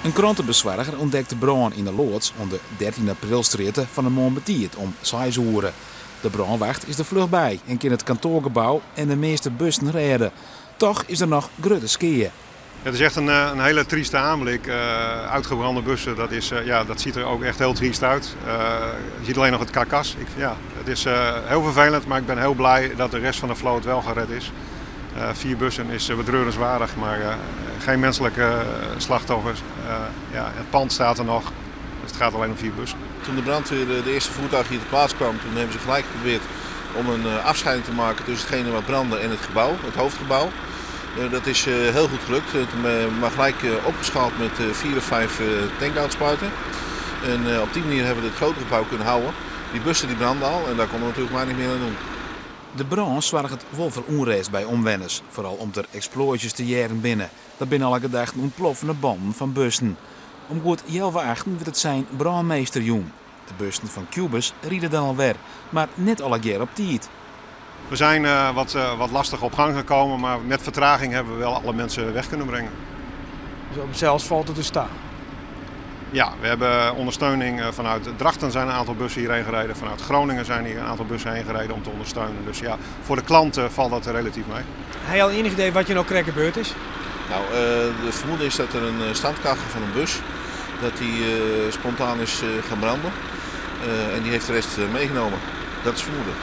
Een krantenbezorger ontdekte brand in de loods op de 13 aprilstraat van de Montbetiert om 6 uur. De brandwacht is er vlug bij en kan het kantoorgebouw en de meeste bussen redden. Toch is er nog grote skeer. Het is echt een hele trieste aanblik. Uitgebrande bussen, dat ziet er ook echt heel triest uit. Je ziet alleen nog het karkas. Het is heel vervelend, maar ik ben heel blij dat de rest van de vloot wel gered is. 4 bussen is betreurenswaardig, maar geen menselijke slachtoffers. Het pand staat er nog, dus het gaat alleen om 4 bussen. Toen de brandweer de eerste voertuig hier te plaats kwam, toen hebben ze gelijk geprobeerd om een afscheiding te maken tussen hetgene wat brandde en het gebouw, het hoofdgebouw. Dat is heel goed gelukt, maar gelijk opgeschaald met 4 of 5 tankoutspuiten. En op die manier hebben we het grotere gebouw kunnen houden. Die bussen die brandden al en daar konden we natuurlijk maar niet meer aan doen. De brand zorgt wel voor onrust bij omwenners, vooral om er explosies te jaren binnen. Dat binnen alle gedachten ontploffende banden van bussen. Om goed 11:08 wordt het zijn brandmeester jong. De bussen van Cubus rieden dan alweer, maar net alle keer op tijd. We zijn wat lastig op gang gekomen, maar met vertraging hebben we wel alle mensen weg kunnen brengen. Dus op zelfs valt het te staan? Ja, we hebben ondersteuning vanuit Drachten zijn een aantal bussen hierheen gereden. Vanuit Groningen zijn hier een aantal bussen heen gereden om te ondersteunen. Dus ja, voor de klanten valt dat relatief mee. Heb je al enig idee wat je nou correct gebeurd is? Nou, de vermoeden is dat er een standkachel van een bus dat die spontaan is gaan branden. En die heeft de rest meegenomen. Dat is vermoeden.